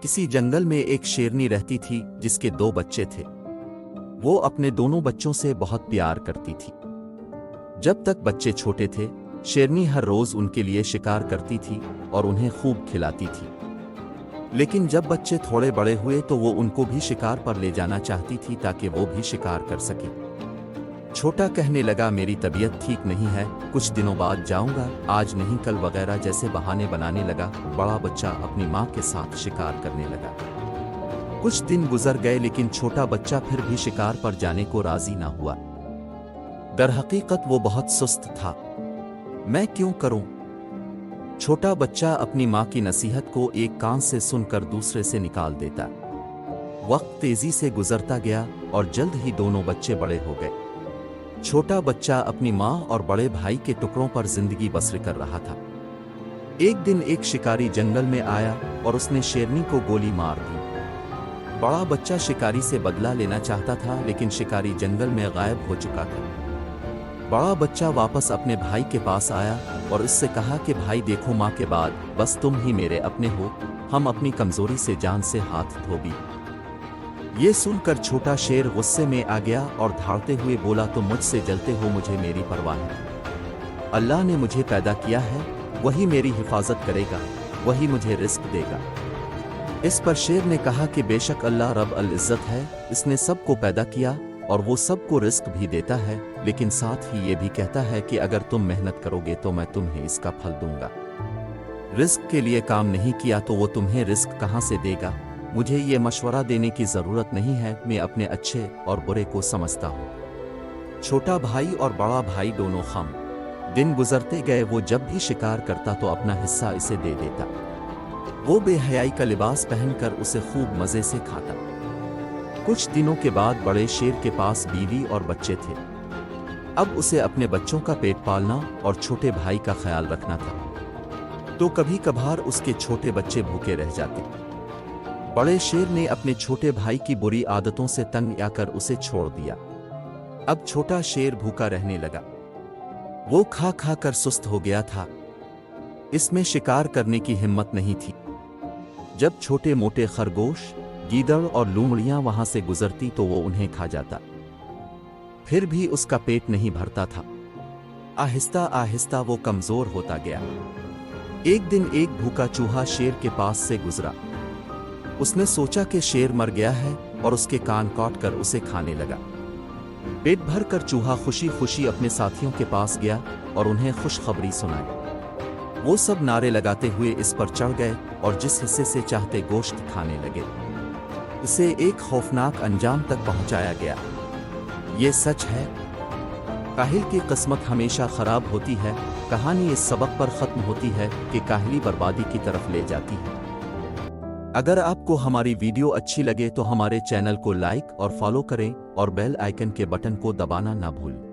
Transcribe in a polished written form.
किसी जंगल में एक शेरनी रहती थी जिसके 2 बच्चे थे। वो अपने दोनों बच्चों से बहुत प्यार करती थी। जब तक बच्चे छोटे थे, शेरनी हर रोज उनके लिए शिकार करती थी और उन्हें खूब खिलाती थी। लेकिन जब बच्चे थोड़े बड़े हुए तो वो उनको भी शिकार पर ले जाना चाहती थी ताकि वो भी शिकार कर सके। छोटा कहने लगा, मेरी तबीयत ठीक नहीं है, कुछ दिनों बाद जाऊंगा, आज नहीं कल वगैरह जैसे बहाने बनाने लगा। बड़ा बच्चा अपनी माँ के साथ शिकार करने लगा। कुछ दिन गुजर गए लेकिन छोटा बच्चा फिर भी शिकार पर जाने को राजी ना हुआ। दरहकीकत वो बहुत सुस्त था। मैं क्यों करूं? छोटा बच्चा अपनी माँ की नसीहत को एक कान से सुनकर दूसरे से निकाल देता। वक्त तेजी से गुजरता गया और जल्द ही दोनों बच्चे बड़े हो गए। छोटा बच्चा अपनी माँ और बड़े भाई के टुकड़ों पर जिंदगी बसर कर रहा था। एक दिन एक शिकारी जंगल में आया और उसने शेरनी को गोली मार दी। बड़ा बच्चा शिकारी से बदला लेना चाहता था लेकिन शिकारी जंगल में गायब हो चुका था। बड़ा बच्चा वापस अपने भाई के पास आया और उससे कहा कि भाई देखो, माँ के बाद बस तुम ही मेरे अपने हो, हम अपनी कमजोरी से जान से हाथ धो भी। ये सुनकर छोटा शेर गुस्से में आ गया और धाड़ते हुए बोला, तुम मुझसे जलते हो, मुझे मेरी परवाह है। अल्लाह ने मुझे पैदा किया है, वही मेरी हिफाजत करेगा, वही मुझे रिस्क देगा। इस पर शेर ने कहा कि बेशक अल्लाह रब अल इज़्ज़त है, इसने सबको पैदा किया और वो सबको रिस्क भी देता है, लेकिन साथ ही ये भी कहता है कि अगर तुम मेहनत करोगे तो मैं तुम्हें इसका फल दूंगा। रिस्क के लिए काम नहीं किया तो वो तुम्हें रिस्क कहाँ से देगा? मुझे ये मशवरा देने की जरूरत नहीं है, मैं अपने अच्छे और बुरे को समझता हूँ। छोटा भाई और बड़ा भाई दोनों खम। दिन गुजरते गए, वो जब भी शिकार करता तो अपना हिस्सा इसे दे देता। वो बेहयाई का लिबास पहनकर उसे खूब मजे से खाता। कुछ दिनों के बाद बड़े शेर के पास बीवी और बच्चे थे। अब उसे अपने बच्चों का पेट पालना और छोटे भाई का ख्याल रखना था, तो कभी कभार उसके छोटे बच्चे भूखे रह जाते। बड़े शेर ने अपने छोटे भाई की बुरी आदतों से तंग आकर उसे छोड़ दिया। अब छोटा शेर भूखा रहने लगा। वो खा खा कर सुस्त हो गया था। इसमें शिकार करने की हिम्मत नहीं थी। जब छोटे मोटे खरगोश, गीदड़ और लोमड़ियां वहां से गुजरती तो वो उन्हें खा जाता। फिर भी उसका पेट नहीं भरता था। आहिस्ता आहिस्ता वो कमजोर होता गया। एक दिन एक भूखा चूहा शेर के पास से गुजरा। उसने सोचा कि शेर मर गया है और उसके कान काट कर उसे खाने लगा। पेट भर कर चूहा खुशी खुशी अपने साथियों के पास गया और उन्हें खुशखबरी सुनाई। वो सब नारे लगाते हुए इस पर चढ़ गए और जिस हिस्से से चाहते गोश्त खाने लगे। इसे एक खौफनाक अंजाम तक पहुंचाया गया। ये सच है, काहिल की किस्मत हमेशा खराब होती है। कहानी इस सबक पर खत्म होती है कि काहिली बर्बादी की तरफ ले जाती है। अगर आपको हमारी वीडियो अच्छी लगे तो हमारे चैनल को लाइक और फॉलो करें और बेल आइकन के बटन को दबाना ना भूलें।